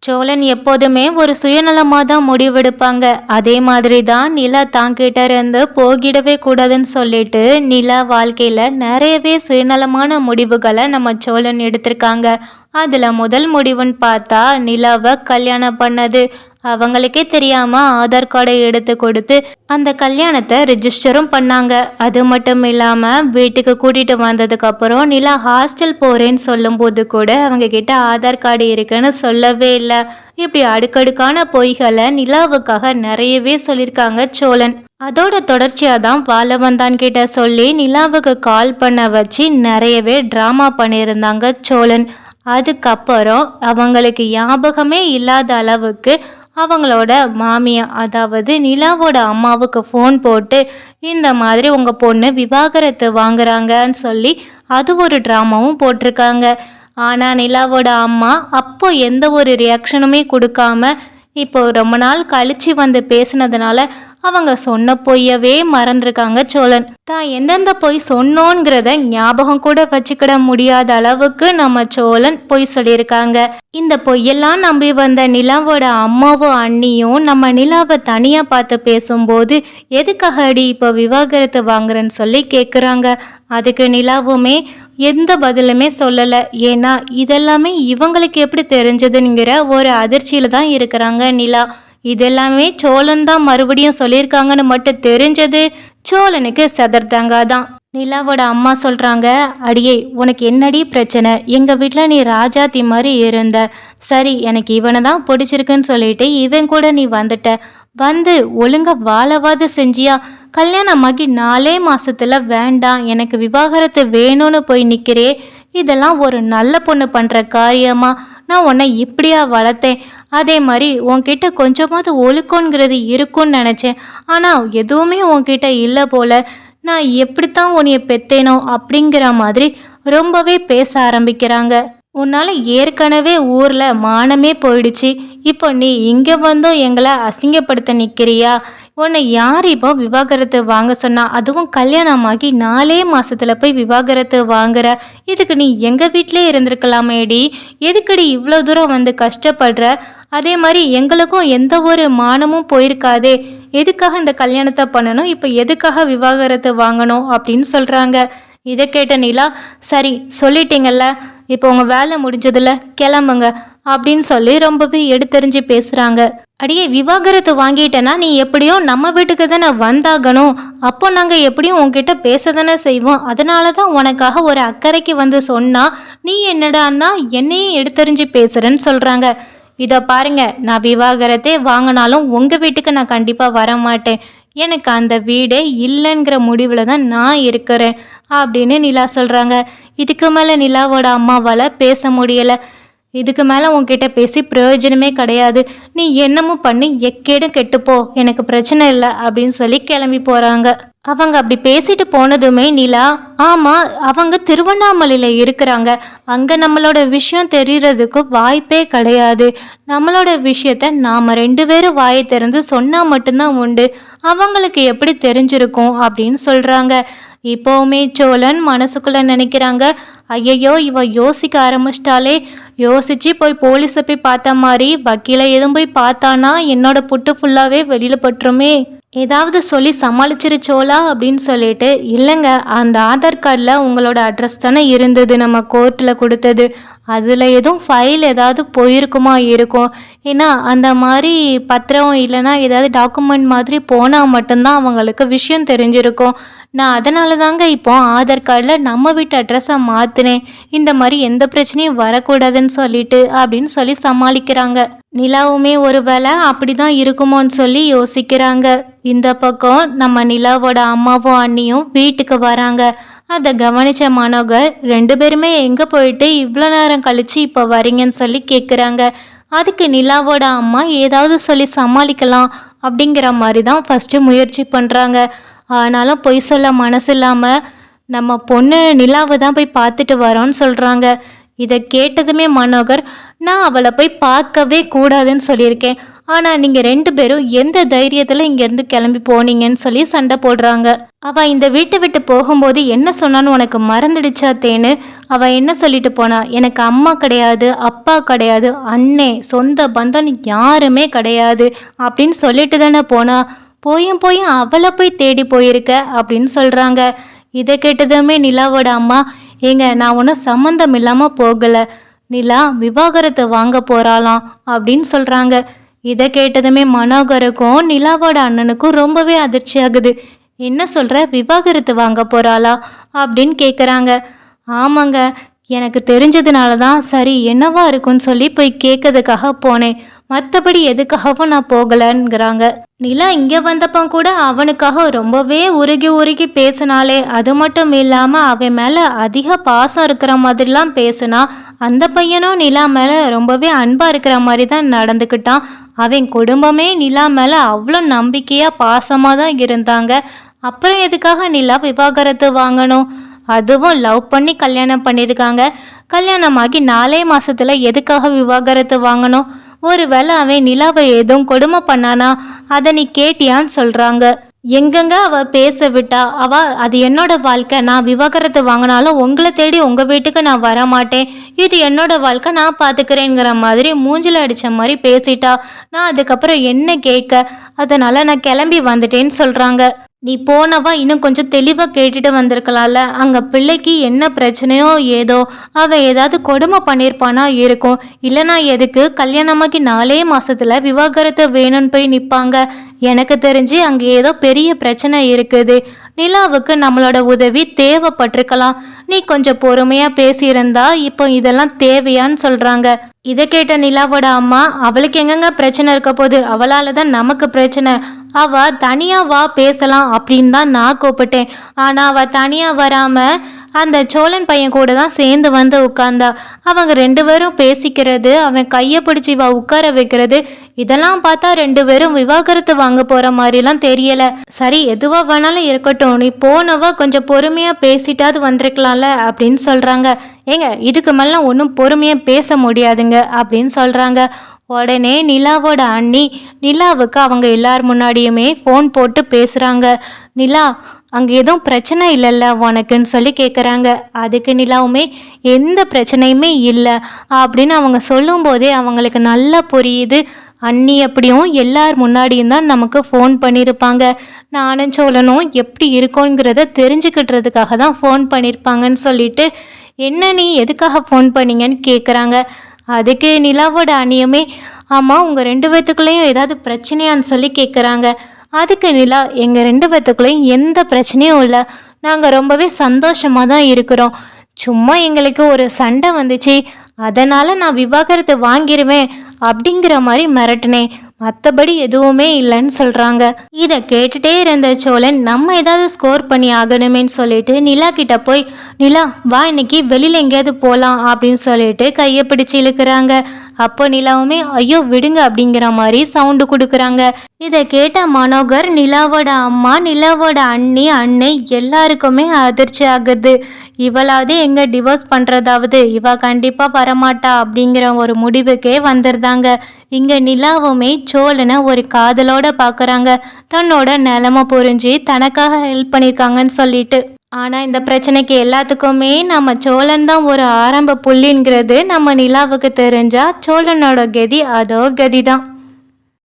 சோழன் எப்போதுமே ஒரு சுயநலமாக தான் முடிவெடுப்பாங்க. அதே மாதிரி தான் நிலா தாங்கிட்ட இருந்து போகிடவே கூடாதுன்னு சொல்லிட்டு நிலா வாழ்க்கையில் நிறையவே சுயநலமான முடிவுகளை நம்ம சோழன் எடுத்திருக்காங்க. அதில் முதல் முடிவுன்னு பார்த்தா நிலாவை கல்யாணம் பண்ணது. அவங்களுக்கே தெரியாம ஆதார் கார்டை எடுத்து கொடுத்து அந்த கல்யாணத்தை ரிஜிஸ்டரும் பண்ணாங்க. அது மட்டும் இல்லாம வீட்டுக்கு கூட்டிட்டு வந்ததுக்கு அப்புறம் நிலா ஹாஸ்டல் போறேன்னு சொல்லும்போது கூட அவங்க கிட்ட ஆதார் கார்டு இருக்குன்னு சொல்லவே இல்லை. இப்படி அடுக்கடுக்கான பொய்களை நிலாவுக்காக நிறையவே சொல்லியிருக்காங்க சோழன். அதோட தொடர்ச்சியா தான் வாழவந்தான் கிட்ட சொல்லி நிலாவுக்கு கால் பண்ண வச்சு நிறையவே டிராமா பண்ணியிருந்தாங்க சோழன். அதுக்கப்புறம் அவங்களுக்கு ஞாபகமே இல்லாத அளவுக்கு அவங்களோட மாமியா அதாவது நிலாவோட அம்மாவுக்கு ஃபோன் போட்டு இந்த மாதிரி உங்கள் பொண்ணு விவாகரத்து வாங்குறாங்கன்னு சொல்லி அது ஒரு ட்ராமாவும் போட்டிருக்காங்க. ஆனால் நிலாவோட அம்மா அப்போ எந்த ஒரு ரியாக்ஷனுமே கொடுக்காம இப்போ ரொம்ப நாள் கழிச்சு வந்து பேசினதுனால அவங்க சொன்ன பொய்யவே மறந்துருக்காங்க சோழன். தான் எந்தெந்த பொய் சொன்னோங்கிறத ஞாபகம் கூட வச்சுக்கிட முடியாத அளவுக்கு நம்ம சோழன் பொய் சொல்லியிருக்காங்க. இந்த பொய்யெல்லாம் நம்பி வந்த நிலாவோட அம்மாவும் அண்ணியும் நம்ம நிலாவை தனியாக பார்த்து பேசும்போது எதுக்காக அடி இப்போ விவாகரத்து வாங்குறேன்னு சொல்லி கேட்குறாங்க. அதுக்கு நிலாவுமே எந்த பதிலுமே சொல்லலை. ஏன்னா இதெல்லாமே இவங்களுக்கு எப்படி தெரிஞ்சதுங்கிற ஒரு அதிர்ச்சியில் தான் இருக்கிறாங்க நிலா. இதெல்லாமே சோழன் தான் மறுபடியும் சொல்லியிருக்காங்கன்னு மட்டும் தெரிஞ்சது சோழனுக்கு சதர்தாங்காதான். நிலாவோட அம்மா சொல்கிறாங்க, அடியே உனக்கு என்னடி பிரச்சனை? எங்கள் வீட்டில் நீ ராஜாத்தி மாதிரி இருந்த, சரி எனக்கு இவனை தான் பிடிச்சிருக்குன்னு சொல்லிட்டு இவன் கூட நீ வந்து ஒழுங்கா வாழவாது செஞ்சியா? கல்யாணமாகி 4 மாசத்துல வேண்டாம் எனக்கு விவாகரத்து வேணும்னு போய் நிற்கிறே, இதெல்லாம் ஒரு நல்ல பொண்ணு பண்ணுற காரியமா? நான் உன்னை இப்படியா வளர்த்தேன்? அதே மாதிரி உன்கிட்ட கொஞ்சமாவது ஒழுக்கங்கிறது இருக்கும்னு நினச்சேன். ஆனால் எதுவுமே உன்கிட்ட இல்லை போல. நான் எப்படித்தான் உன்னைய பெத்தேனோ அப்படிங்கிற மாதிரி ரொம்பவே பேச ஆரம்பிக்கிறாங்க. உன்னால் ஏற்கனவே ஊரில் மானமே போயிடுச்சு. இப்போ நீ இங்கே வந்தும் எங்களை அசிங்கப்படுத்த நிற்கிறியா? உன்னை யார் இப்போ விவாகரத்து வாங்க சொன்னா? அதுவும் கல்யாணமாகி 4 மாசத்துல போய் விவாகரத்து வாங்குற. இதுக்கு நீ எங்கள் வீட்டிலே இருந்திருக்கலாமேடி. எதுக்கடி இவ்வளோ தூரம் வந்து கஷ்டப்படுற? அதே மாதிரி எங்களுக்கும் எந்த ஒரு மானமும் போயிருக்காதே. எதுக்காக இந்த கல்யாணத்தை பண்ணணும்? இப்போ எதுக்காக விவாகரத்து வாங்கணும் அப்படின்னு சொல்கிறாங்க. இதை கேட்ட நிலா, சரி சொல்லிட்டீங்கல்ல, இப்போ உங்கள் வேலை முடிஞ்சதில்ல, கிளம்புங்க அப்படின்னு சொல்லி ரொம்பவே எடுத்தெறிஞ்சு பேசுகிறாங்க. அடியே விவாகரத்து வாங்கிட்டேன்னா நீ எப்படியும் நம்ம வீட்டுக்கு தானே வந்தாகணும். அப்போ நாங்கள் எப்படியும் உங்ககிட்ட பேச தானே செய்வோம். அதனால தான் உனக்காக ஒரு அக்கறைக்கு வந்து சொன்னா நீ என்னடான்னா என்னையும் எடுத்தெறிஞ்சு பேசுகிறேன்னு சொல்கிறாங்க. இதை பாருங்க, நான் விவாகரத்தே வாங்கினாலும் உங்கள் வீட்டுக்கு நான் கண்டிப்பாக வரமாட்டேன். எனக்கு அந்த வீடே இல்லைங்கிற முடிவில் தான் நான் இருக்கிறேன் அப்படின்னு நிலா சொல்கிறாங்க. இதுக்கு மேலே நிலாவோட அம்மாவால் பேச முடியலை. இதுக்கு மேலே உன்கிட்ட பேசி பிரயோஜனமே கிடையாது. நீ என்னமும் பண்ணி எக்கேடும் கெட்டுப்போ, எனக்கு பிரச்சனை இல்லை அப்படின்னு சொல்லி கிளம்பி போகிறாங்க. அவங்க அப்படி பேசிட்டு போனதுமே நிலா, ஆமாம் அவங்க திருவண்ணாமலையில் இருக்கிறாங்க, அங்கே நம்மளோட விஷயம் தெரியறதுக்கு வாய்ப்பே கிடையாது. நம்மளோட விஷயத்த நாம் 2 பேரும் வாயை திறந்து சொன்னால் மட்டும்தான் உண்டு. அவங்களுக்கு எப்படி தெரிஞ்சிருக்கும் அப்படின்னு சொல்கிறாங்க. இப்போவுமே சோழன் மனசுக்குள்ளே நினைக்கிறாங்க, ஐயையோ இவ யோசிக்க ஆரம்பிச்சிட்டாலே. யோசிச்சு போய் போலீஸை போய் பார்த்த மாதிரி வக்கீலை எதுவும் போய் பார்த்தானா என்னோட புட்டு ஃபுல்லாகவே வெளியில் பட்டுருமே. ஏதாவது சொல்லி சமாளிச்சிரு சோழா அப்படின்னு சொல்லிட்டு, இல்லைங்க அந்த ஆதார் கார்டில் உங்களோட அட்ரஸ் தானே இருந்தது நம்ம கோர்ட்டில் கொடுத்தது, அதில் எதுவும் ஃபைல் ஏதாவது போயிருக்குமா இருக்கும். ஏன்னா அந்த மாதிரி பத்திரம் இல்லைன்னா ஏதாவது டாக்குமெண்ட் மாதிரி போனால் மட்டும்தான் அவங்களுக்கு விஷயம் தெரிஞ்சிருக்கும். நான் அதனால தாங்க இப்போ ஆதார் கார்டில் நம்ம வீட்டு அட்ரஸை மாற்றினேன். இந்த மாதிரி எந்த பிரச்சனையும் வரக்கூடாதுன்னு சொல்லிட்டு அப்படின்னு சொல்லி சமாளிக்கிறாங்க. நிலாவுமே ஒரு வேளை அப்படி தான் இருக்குமோன்னு சொல்லி யோசிக்கிறாங்க. இந்த பக்கம் நம்ம நிலாவோட அம்மாவும் அண்ணியும் வீட்டுக்கு வராங்க. அதை கவனித்த மனோகர் 2 பேருமே எங்கே போயிட்டு இவ்வளோ நேரம் கழித்து இப்போ வரீங்கன்னு சொல்லி கேட்குறாங்க. அதுக்கு நிலாவோட அம்மா ஏதாவது சொல்லி சமாளிக்கலாம் அப்படிங்கிற மாதிரி தான் ஃபஸ்ட்டு முயற்சி பண்ணுறாங்க. ஆனாலும் பொய் சொல்ல மனசு இல்லாமல் நம்ம பொண்ணு நிலாவை தான் போய் பார்த்துட்டு வரோன்னு சொல்கிறாங்க. இதை கேட்டதுமே மனோகர், நான் அவளை போய் பார்க்கவே கூடாதுன்னு சொல்லியிருக்கேன், ஆனால் நீங்கள் 2 பேரும் எந்த தைரியத்தில் இங்கேருந்து கிளம்பி போனீங்கன்னு சொல்லி சண்டை போடுறாங்க. அவள் இந்த வீட்டை விட்டு போகும்போது என்ன சொன்னான்னு உனக்கு மறந்துடுச்சா தேனு? அவள் என்ன சொல்லிட்டு போனா, எனக்கு அம்மா கிடையாது, அப்பா கிடையாது, அண்ணே சொந்த பந்தம் யாருமே கிடையாது அப்படின்னு சொல்லிட்டு தானே போனா. போயும் அவளை போய் தேடி போயிருக்க அப்படின்னு சொல்கிறாங்க. இதை கேட்டதுமே நிலாவோட அம்மா, ஏங்க நான் ஒன்றும் சம்மந்தம் இல்லாமல் போகலை, நிலா விவாகரத்தை வாங்க போகிறாளாம் அப்படின்னு சொல்கிறாங்க. இதை கேட்டதுமே மனோகருக்கும் நிலாவோட அண்ணனுக்கும் ரொம்பவே அதிர்ச்சி ஆகுது. என்ன சொல்கிற, விவாகரத்து வாங்க போகிறாளா அப்படின்னு கேட்குறாங்க. ஆமாங்க, எனக்கு தெரிஞ்சதுனால தான் சரி என்னவா இருக்குன்னு சொல்லி போய் கேட்கறதுக்காக போனேன், மற்றபடி எதுக்காகவும் நான் போகலைங்கிறாங்க. நிலா இங்கே வந்தப்போ கூட அவனுக்காக ரொம்பவே உருகி பேசினாலே, அது மட்டும் இல்லாமல் அவன் மேலே அதிக பாசம் இருக்கிற மாதிரிலாம் பேசுனா. அந்த பையனும் நிலா மேலே ரொம்பவே அன்பாக இருக்கிற மாதிரி தான் நடந்துக்கிட்டான். அவன் குடும்பமே நிலா மேலே அவ்வளோ நம்பிக்கையாக பாசமாக தான் இருந்தாங்க. அப்புறம் எதுக்காக நிலா விவாகரத்து வாங்கணும்? அதுவும் லவ் பண்ணி கல்யாணம் பண்ணியிருக்காங்க. கல்யாணமாகி 4 மாதத்தில் எதுக்காக விவாகரத்து வாங்கணும்? ஒருவேளை அவன் நிலாவை எதுவும் கொடுமை பண்ணானா, அதை நீ கேட்டியான்னு சொல்கிறாங்க. எங்கெங்க அவள் பேச விட்டா, அது என்னோட வாழ்க்கை, நான் விவாகரத்து வாங்கினாலும் உங்களை தேடி உங்கள் வீட்டுக்கு நான் வரமாட்டேன், இது என்னோட வாழ்க்கை, நான் பார்த்துக்கிறேங்கிற மாதிரி மூஞ்சில் அடித்த மாதிரி பேசிட்டா. நான் அதுக்கப்புறம் என்ன கேட்க, அதனால் நான் கிளம்பி வந்துட்டேன்னு சொல்கிறாங்க. நீ போனவா இன்னும் கொஞ்சம் தெளிவாக கேட்டுட்டு வந்திருக்கலாம்ல, அங்கே பிள்ளைக்கு என்ன பிரச்சனையோ ஏதோ, அவள் ஏதாவது கொடுமை பண்ணியிருப்பானா இருக்கும், இல்லைனா எதுக்கு கல்யாணமாக்கி 4 மாதத்தில் விவாகரத்தை வேணும்னு போய் நிற்பாங்க? எனக்கு தெரிஞ்சு அங்கே ஏதோ பெரிய பிரச்சனை இருக்குது, நிலாவுக்கு நம்மளோட உதவி தேவைப்பட்டிருக்கலாம், நீ கொஞ்சம் பொறுமையாக பேசியிருந்தா இப்போ இதெல்லாம் தேவையான்னு சொல்கிறாங்க. இதை கேட்ட நிலாவோட அம்மா, அவளுக்கு எங்கெங்க பிரச்சனை இருக்க போது, அவளால் தான் நமக்கு பிரச்சனை, அவள் தனியாக வா பேசலாம் அப்படின்னு தான் நான் கூப்பிட்டேன், ஆனால் அவள் தனியாக வராமல் அந்த சோழன் பையன் கூட தான் சேர்ந்து வந்து உட்கார்ந்தா. அவங்க 2 பேரும் பேசிக்கிறது, அவன் கையை பிடிச்சி இவ உட்கார வைக்கிறது, இதெல்லாம் பார்த்தா 2 பேரும் விவாகரத்து வாங்க போகிற மாதிரிலாம் தெரியலை. சரி எதுவாக வேணாலும் இருக்கட்டும், நீ போனவா கொஞ்சம் பொறுமையாக பேசிட்டாது வந்திருக்கலாம்ல அப்படின்னு சொல்கிறாங்க. ஏங்க இதுக்கு மேலே ஒன்றும் பொறுமையாக பேச முடியாதுங்க அப்படின்னு சொல்கிறாங்க. உடனே நிலாவோட அண்ணி நிலாவுக்கு அவங்க எல்லார் முன்னாடியுமே ஃபோன் போட்டு பேசுகிறாங்க. நிலா, அங்கே எதுவும் பிரச்சனை இல்லைல்ல உனக்குன்னு சொல்லி கேட்குறாங்க. அதுக்கு நிலாவுமே எந்த பிரச்சனையுமே இல்லை அப்படின்னு அவங்க சொல்லும்போதே அவங்களுக்கு நல்லா புரியுது, அண்ணி எப்படியும் எல்லார் முன்னாடியும் தான் நமக்கு ஃபோன் பண்ணியிருப்பாங்க, நானும் சோழனும் எப்படி இருக்கோங்கிறத தெரிஞ்சுக்கிட்டுறதுக்காக தான் ஃபோன் பண்ணியிருப்பாங்கன்னு சொல்லிட்டு, என்ன நீ எதுக்காக ஃபோன் பண்ணீங்கன்னு கேட்குறாங்க. அதுக்கு நிலாவோட அண்ணியுமே, ஆமாம் உங்கள் 2 பேத்துக்குள்ளேயும் ஏதாவது பிரச்சனையான்னு சொல்லி கேட்குறாங்க. அதுக்கு நிலா, எங்கள் 2 பேத்துக்குள்ளேயும் எந்த பிரச்சனையும் இல்லை, நாங்கள் ரொம்பவே சந்தோஷமாக தான் இருக்கிறோம், சும்மா எங்களுக்கு ஒரு சண்டை வந்துச்சு, அதனால் நான் விவாகரத்து வாங்கிடுவேன் அப்படிங்கிற மாதிரி மிரட்டினேன், மற்றபடி எதுவுமே இல்லைன்னு சொல்கிறாங்க. இதை கேட்டுகிட்டே இருந்த சோழன், நம்ம ஏதாவது ஸ்கோர் பண்ணி ஆகணுமேன்னு சொல்லிட்டு நிலா கிட்ட போய், நிலா வா இன்னைக்கு வெளியில் எங்கேயாவது போகலாம் அப்படின்னு சொல்லிட்டு கையை பிடிச்சி இழுக்கிறாங்க. அப்போ நிலாவுமே ஐயோ விடுங்க அப்படிங்கிற மாதிரி சவுண்டு கொடுக்குறாங்க. இதை கேட்ட மனோகர், நிலாவோட அம்மா, நிலாவோட அண்ணி, அன்னை எல்லாருக்குமே அதிர்ச்சி ஆகுது. இவளாவது எங்கே டிவோர்ஸ் பண்ணுறதாவது, இவ கண்டிப்பாக வரமாட்டா அப்படிங்கிற ஒரு முடிவுக்கே வந்துடுறாங்க. இங்கே நிலாவுமே சோழனை ஒரு காதலோட பார்க்குறாங்க, தன்னோட நிலமை புரிஞ்சு தனக்காக ஹெல்ப் பண்ணியிருக்காங்கன்னு சொல்லிட்டு. ஆனால் இந்த பிரச்சனைக்கு எல்லாத்துக்குமே நம்ம சோழன் தான் ஒரு ஆரம்ப புள்ளிங்கிறது நம்ம நிலாவுக்கு தெரிஞ்சா சோழனோட கதி அதோ கதி தான்.